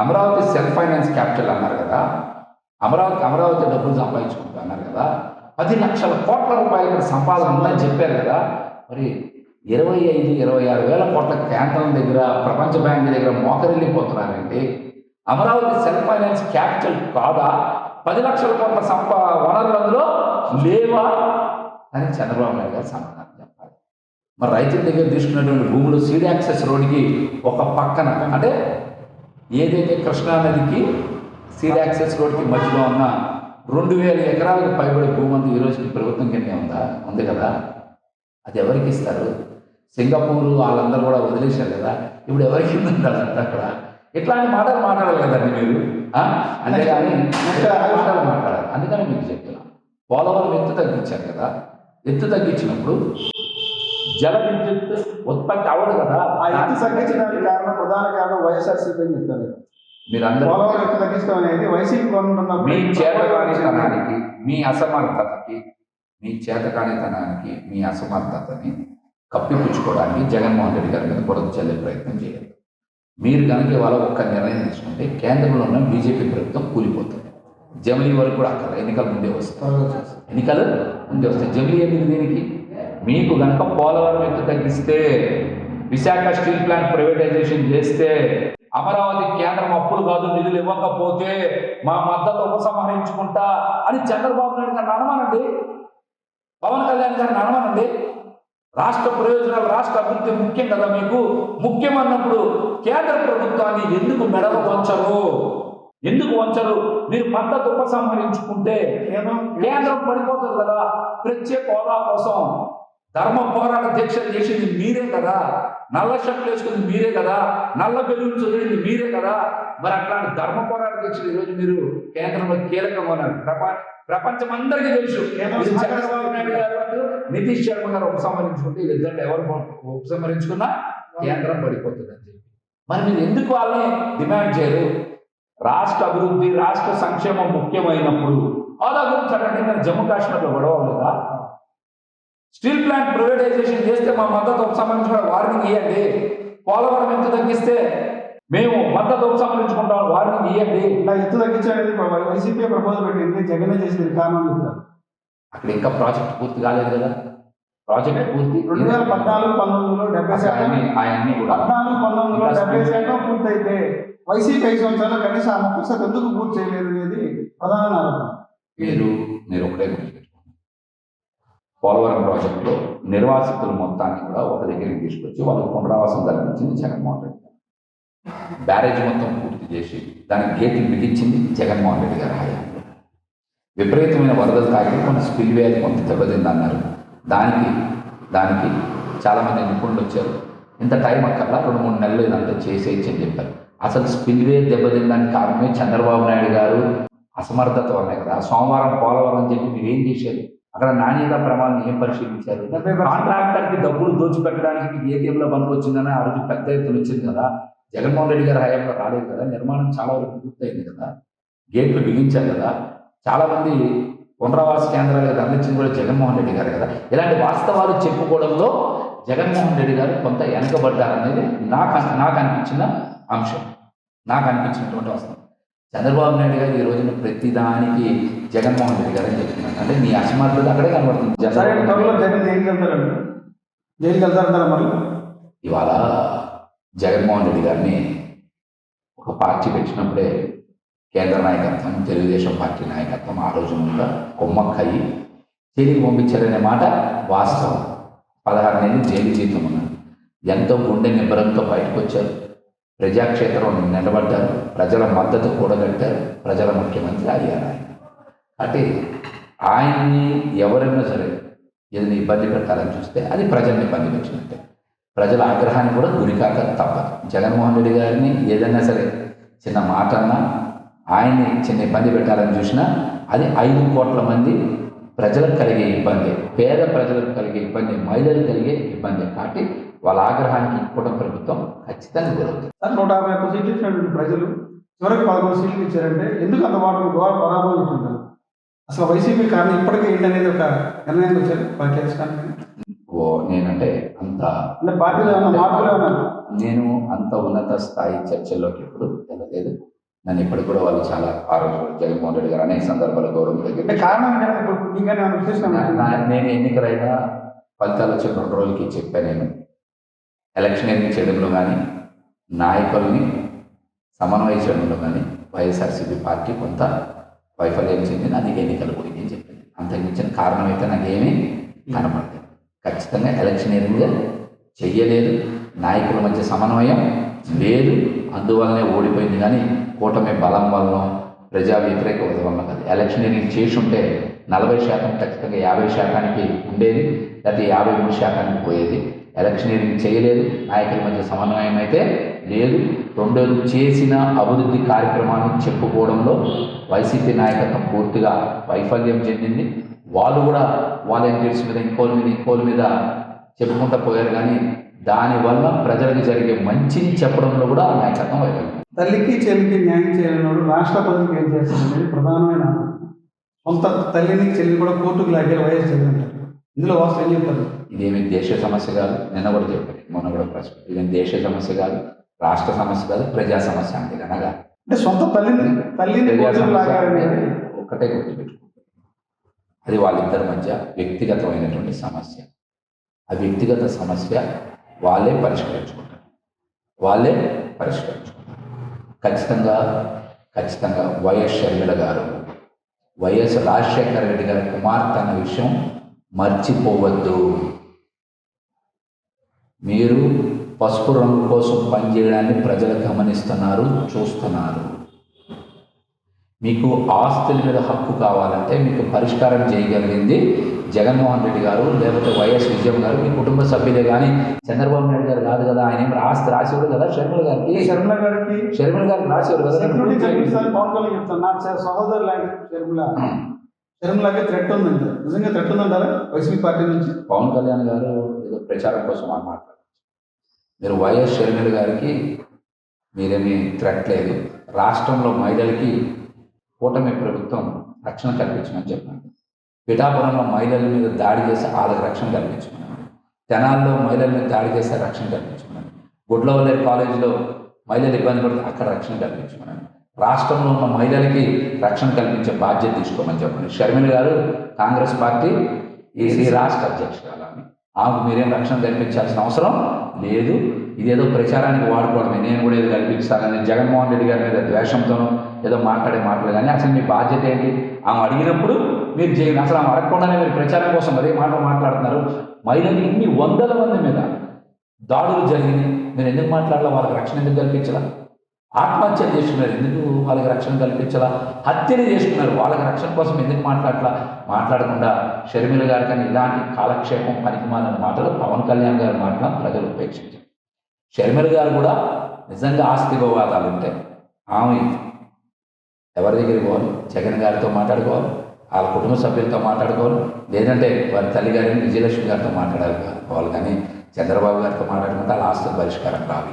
Amaravati self finance capital అన్నారు కదా, అమరావతి డబ్బులు సంపాదించుకుంటా అన్నారు కదా, 10 లక్షల కోట్ల రూపాయలు ఇక్కడ సంపాదన ఉందని చెప్పారు కదా. మరి 25-26 వేల కోట్ల కేంద్రం దగ్గర, ప్రపంచ బ్యాంక్ దగ్గర మోకరిల్లిపోతున్నారండి. అమరావతి సెల్ఫ్ ఫైనాన్స్ క్యాపిటల్ కాదా? 10 లక్షల కోట్ల వనరులు అందులో లేవా అని చంద్రబాబు నాయుడు గారు సమాధానం చెప్పాలి. మరి రైతుల దగ్గర తీసుకున్నటువంటి భూములు సీడ్ యాక్సెస్ రోడ్డుకి ఒక పక్కన, అంటే ఏదైతే కృష్ణానదికి సీడ్ యాక్సెస్ రోడ్డుకి మధ్యలో ఉన్న 2000 ఎకరాలకు పైబడి భూమి అంతా ఈ రోజుకి ప్రభుత్వం కింద ఉంది కదా. అది ఎవరికి ఇస్తారు? సింగపూర్ వాళ్ళందరూ కూడా వదిలేశారు కదా, ఇప్పుడు ఎవరికి ఉందంటే అక్కడ ఇట్లాంటి మాటలు మాట్లాడాలి కదండి మీరు. అంతేగాని మాటలు మాట్లాడాలి. అందుకని మీకు చెప్తున్నాను, పోలవరం ఎత్తు తగ్గించారు కదా, ఎత్తు తగ్గించినప్పుడు జల విద్యుత్ ఉత్పత్తి అవ్వదు కదా. ఆ ఎత్తు తగ్గించడానికి ప్రధాన కారణం వైఎస్ఆర్సీపీ అని చెప్తారు. మీరందరూ పోలవరం ఎత్తు తగ్గించడం అనేది వైసీపీ మీ చేతకానితనానికి, మీ అసమర్థతకి, మీ అసమర్థతని కప్పిపుచ్చుకోవడానికి జగన్మోహన్ రెడ్డి గారి మీద బురద చల్లే ప్రయత్నం చేయాలి. మీరు కనుక ఇవాళ ఒక్క నిర్ణయం తీసుకుంటే కేంద్రంలో ఉన్న బీజేపీ ప్రభుత్వం కూలిపోతుంది. జమిలీ వరకు కూడా అక్కడ ఎన్నికల ముందే వస్తాయి. జమిలీ ఎందుకు దీనికి? మీకు కనుక పోలవరం ఎత్తు తగ్గిస్తే, విశాఖ స్టీల్ ప్లాంట్ ప్రైవేటైజేషన్ చేస్తే, అమరావతి కేంద్రం అప్పులు కాదు నిధులు ఇవ్వకపోతే మా మద్దతు ఉపసంహరించుకుంటా అని చంద్రబాబు నాయుడు గారిని అనమానండి, పవన్ కళ్యాణ్ గారిని అనమానండి. రాష్ట్ర ప్రయోజనాలు, రాష్ట్ర అభివృద్ధి ముఖ్యం కదా మీకు. ముఖ్యం అన్నప్పుడు కేంద్ర ప్రభుత్వాన్ని ఎందుకు మెడలు వంచరు? మీరు మద్దతు ఉపసంహరించుకుంటే కేంద్రం పడిపోతుంది కదా. ప్రత్యేక హోదా కోసం ధర్మ పోరాట దీక్షలు చేసింది మీరే కదా, నల్ల షర్ట్లు వేసుకుంది మీరే కదా, నల్ల బెలూన్స్ వదిలింది మీరే కదా. మరి అట్లాంటి ధర్మ పోరాట దీక్షలు ఈరోజు మీరు కేంద్రంలో కీలకంగా ఉన్నారు. ప్రపంచం అందరికీ తెలుసు. చంద్రబాబు నాయుడు గారు, నితీష్ శర్మ గారు ఉపసంహరించుకుంటే వీళ్ళిద్దరు ఎవరు ఉపసంహరించుకున్నా కేంద్రం పడిపోతుంది అని చెప్పి, మరి మీరు ఎందుకు వాళ్ళని డిమాండ్ చేయరు? రాష్ట్ర అభివృద్ధి, రాష్ట్ర సంక్షేమం ముఖ్యమైనప్పుడు హోదా గురించి అంటే జమ్మూ కాశ్మీర్లో గొడవ లేదా? స్టీల్ ప్లాంట్ ప్రైవేటైజేషన్ చేస్తే మా మద్దతు ఉపసంహరించుకోవడం వార్నింగ్ ఇవ్వండి. పోలవరం ఎంత తగ్గిస్తే మేము మద్దతు ఉపసంహరించుకుంటాం వార్నింగ్ ఇవ్వండి. ఎత్తు తగ్గించడానికి వైసీపీ ప్రపోజల్ పెట్టింది, జగన్ చేసింది కారణం చెప్తారు. అక్కడ ఇంకా ప్రాజెక్ట్ పూర్తి కాలేదు కదా. ప్రాజెక్ట్ పూర్తి 2014-19లో 70% అవన్నీ కూడా 14-19లో 70% పూర్తయితే వైసీపీ 5 సంవత్సరాలు కనీసం 30% ఎందుకు పూర్తి చేయలేదు అనేది ప్రధాన ఆరోపణ. మీరు ఒకటే గుర్తుపెట్టుకోండి, పోలవరం ప్రాజెక్టులో నిర్వాసితుల మొత్తాన్ని కూడా ఒక దగ్గరికి తీసుకొచ్చి వాళ్ళకి పునరావాసం కల్పించింది జగన్మోహన్ రెడ్డి. బ్యారేజ్ మొత్తం పూర్తి చేసి దానికి గేట్లు బిగించింది జగన్మోహన్ రెడ్డి గారి హయాంలో. విపరీతమైన వరదలు తాగి కొన్ని స్పిల్వే అది కొంత దెబ్బతిందన్నారు. దానికి చాలామంది నిపుణులు వచ్చారు. ఇంత టైం అక్కర్లా, 2-3 నెలలు ఇదంతా చేసేయచ్చు అని చెప్పారు. అసలు స్పిల్వే దెబ్బతినడానికి కారణమే చంద్రబాబు నాయుడు గారు అసమర్థత వల్లే కదా. సోమవారం పోలవరం అని చెప్పి మీరు ఏం చేశారు? అక్కడ నాణ్యత ప్రమాణాలను ఏం పరిశీలించారు? కాంట్రాక్టర్కి డబ్బులు దోచిపెట్టడానికి మీకు ఏటీఎంలో బంధు వచ్చిందని ఆ రోజు పెద్ద ఎత్తున వచ్చింది కదా. జగన్మోహన్ రెడ్డి గారి హయాంలో రాలేదు కదా. నిర్మాణం చాలా వరకు పూర్తయింది కదా, గేట్లు బిగించారు కదా. చాలామంది పునరావాస కేంద్రాలకు తరలించింది కూడా జగన్మోహన్ రెడ్డి గారు కదా. ఇలాంటి వాస్తవాలు చెప్పుకోవడంలో జగన్మోహన్ రెడ్డి గారు కొంత వెనకబడ్డారనేది నాకు అనిపించిన అంశం, నాకు అనిపించినటువంటి వాస్తవం. చంద్రబాబు నాయుడు గారు ఈ రోజున ప్రతిదానికి జగన్మోహన్ రెడ్డి గారు అని చెప్తున్నారు. అంటే మీ అసమర్థత అక్కడే కనబడుతుంది. ఇవాళ జగన్మోహన్ రెడ్డి గారిని ఒక పార్టీ పెట్టినప్పుడే కేంద్ర నాయకత్వం, తెలుగుదేశం పార్టీ నాయకత్వం ఆ రోజు కూడా కొమ్మక్కయ్యి జైలుకి పంపించారనే మాట వాస్తవం. 16 నెలలు జైలు జీతం ఉన్నారు. ఎంతో గుండె నిబ్బరంతో బయటకు వచ్చారు, ప్రజాక్షేత్రం నిలబడ్డారు, ప్రజల మద్దతు కూడగట్టారు, ప్రజల ముఖ్యమంత్రి అయ్యారు ఆయన. అంటే ఆయన్ని ఎవరైనా సరే ఏదైనా ఇబ్బంది పెట్టాలని చూస్తే అది ప్రజల్ని ఇబ్బంది పెట్టినట్టే. ప్రజల ఆగ్రహాన్ని కూడా గురికాక తప్పదు. జగన్మోహన్ రెడ్డి గారిని ఏదైనా సరే చిన్న మాట అన్నా, ఆయన్ని చిన్న ఇబ్బంది పెట్టాలని చూసినా అది 5 కోట్ల మంది ప్రజలకు కలిగే ఇబ్బంది, పేద ప్రజలకు కలిగే ఇబ్బంది, మహిళలకు కలిగే ఇబ్బంది. కాబట్టి వాళ్ళ ఆగ్రహానికి కూడా ప్రభుత్వం ఖచ్చితంగా గురవుతుంది. 151 సీట్లు ఇచ్చినటువంటి ప్రజలు చివరికి 13 సీట్లు ఇచ్చారంటే ఎందుకు అంత వాటిని పరాభవం ఇస్తుంటారు? అసలు వైసీపీ కారణం ఇప్పటికీ ఏంటనేది ఒక నిర్ణయం వచ్చారు నేనంటే అంత పార్టీలో మార్పులు నేను అంత ఉన్నత స్థాయి చర్చల్లోకి ఎప్పుడు వెళ్ళలేదు. నన్ను ఇప్పటికి కూడా వాళ్ళు చాలా ఆ రోజు జగన్మోహన్ రెడ్డి గారు అనేక సందర్భాలు గౌరవం అంటే దగ్గర కారణం ఏంటంటే ఇప్పుడు మీకైనా విశ్లేషణ నేను ఎన్నికలైనా ఫలితాలు వచ్చిన 2 రోజులకి చెప్పాను. నేను ఎలక్షనీరింగ్ చేయడంలో కానీ నాయకుల్ని సమన్వయ చేయడంలో కానీ వైఎస్ఆర్సీపీ పార్టీ కొంత వైఫల్యం చెందింది. అది ఎన్నికలు పోయింది అని చెప్పింది. అంతకుమించిన కారణం అయితే నాకేమీ కనపడలేదు. ఖచ్చితంగా ఎలక్షనీరింగ్ చెయ్యలేదు, నాయకుల మధ్య సమన్వయం లేదు, అందువల్లనే ఓడిపోయింది. కానీ కూటమి బలం వలన ప్రజా వ్యతిరేకత వలన కాదు. ఎలక్షనీరింగ్ చేసి ఉంటే 40% ఖచ్చితంగా 50% ఉండేది, లేకపోతే 53% పోయేది. ఎలక్షనీరింగ్ చేయలేదు, నాయకుల మధ్య సమన్వయం అయితే లేదు. రెండోది చేసిన అభివృద్ధి కార్యక్రమాలను చెప్పుకోవడంలో వైసీపీ నాయకత్వం పూర్తిగా వైఫల్యం చెందింది. వాళ్ళు కూడా వాలంటీర్స్ మీద ఇంకోళ్ళ మీద చెప్పుకుంటూ పోయారు. కానీ దానివల్ల ప్రజలకు జరిగే మంచిని చెప్పడంలో కూడా ఆ నాయకత్వం వైఫల్యం. తల్లికి చెల్లికి న్యాయం చేయలేనోడు రాష్ట్రపతికి ఏం చేస్తుంది అనేది ప్రధానమైన సొంత తల్లిని చెల్లి కూడా కోర్టుకు లాగారు వైఎస్ జగన్ అంటారు. ఇందులో వాస్తవం ఏం చెప్తారు? ఇదేమి దేశ సమస్య కాదు, నిన్న కూడా చెప్పారు, మొన్న కూడా ప్రశ్న. ఇదేమి దేశ సమస్య కాదు, రాష్ట్ర సమస్య కాదు, ప్రజా సమస్య అంటే కనుక అంటే సొంత తల్లిని కోర్టుకు లాగారనేది ఒక్కటే గుర్తుపెట్టుకుంటారు. అది వాళ్ళిద్దరి మధ్య వ్యక్తిగతమైనటువంటి సమస్య. ఆ వ్యక్తిగత సమస్య వాళ్ళే పరిష్కరించుకుంటారు. ఖచ్చితంగా వైఎస్ షర్మిల గారు వైఎస్ రాజశేఖర రెడ్డి గారి కుమార్తె అన్న విషయం మర్చిపోవద్దు. మీరు పసుపు రంగు కోసం పనిచేయడాన్ని ప్రజలు గమనిస్తున్నారు, చూస్తున్నారు. మీకు ఆస్తుల మీద హక్కు కావాలంటే మీకు పరిష్కారం చేయగలిగింది జగన్మోహన్ రెడ్డి గారు, లేకపోతే వైఎస్ విజయం గారు, మీ కుటుంబ సభ్యులే. కానీ చంద్రబాబు నాయుడు గారు కాదు కదా. ఆయన ఏం ఆస్తి రాసేవాడు కదా షర్మిల గారికి రాసేవాడు కదా. పవన్ కళ్యాణ్ చెప్తాను, నా సహోదరు షర్మిలకి థ్రెట్ ఉందండి. నిజంగా థ్రెట్ ఉందంటారా వైసీపీ పార్టీ నుంచి? పవన్ కళ్యాణ్ గారు ఏదో ప్రచారం కోసం మాట్లాడారు. మీరు వైఎస్ షర్మిల గారికి మీరేమీ థ్రెట్ లేదు. రాష్ట్రంలో మహిళలకి కూటమి ప్రభుత్వం రక్షణ కల్పించమని చెప్పండి. పిఠాపురంలో మహిళల మీద దాడి చేసి వాళ్ళకి రక్షణ కల్పించమనండి. తెనాల్లో మహిళల మీద దాడి చేస్తే రక్షణ కల్పించమనండి. గుడ్లవల్లేరు కాలేజీలో మహిళలు ఇబ్బంది పడితే అక్కడ రక్షణ కల్పించమనండి. రాష్ట్రంలో ఉన్న మహిళలకి రక్షణ కల్పించే బాధ్యత తీసుకోమని చెప్పండి. షర్మిల గారు కాంగ్రెస్ పార్టీ ఈ రాష్ట్ర అధ్యక్షురాలని, ఆమెకు మీరేం రక్షణ కల్పించాల్సిన అవసరం లేదు. ఇదేదో ప్రచారానికి వాడుకోవడమే. నేను కూడా ఏదో కల్పిస్తానని జగన్మోహన్ రెడ్డి గారి మీద ద్వేషంతోనూ ఏదో మాట్లాడే మాటలు. కానీ అసలు మీ బాధ్యత ఏంటి? ఆమె అడిగినప్పుడు మీరు చేయండి. అసలు ఆమె అడగకుండానే మీరు ప్రచారం కోసం అదే మాటలు మాట్లాడుతున్నారు. మహిళలు ఇన్ని వందల మంది మీద దాడులు జరిగినాయి, మీరు ఎందుకు మాట్లాడాలా? వాళ్ళకి రక్షణ ఎందుకు కల్పించాలా? ఆత్మహత్యలు చేసుకున్నారు, ఎందుకు వాళ్ళకి రక్షణ కల్పించాలా? హత్యలు చేసుకున్నారు, వాళ్ళకి రక్షణ కోసం ఎందుకు మాట్లాడకుండా షర్మిల గారి కానీ ఇలాంటి కాలక్షేపం పనికిమాలిన మాటలు పవన్ కళ్యాణ్ గారి మాటలు ప్రజలు ఉపేక్షించారు. షర్మిల గారు కూడా నిజంగా ఆస్తి వివాదాలు ఉంటాయి, ఆమె ఎవరి దగ్గరికి పోవాలి? జగన్ గారితో మాట్లాడుకోవాలి, వాళ్ళ కుటుంబ సభ్యులతో మాట్లాడుకోవాలి, లేదంటే వారి తల్లి గారిని విజయలక్ష్మి గారితో మాట్లాడాలి. కానీ చంద్రబాబు గారితో మాట్లాడుకుంటే వాళ్ళ ఆస్తుల పరిష్కారం రావాలి.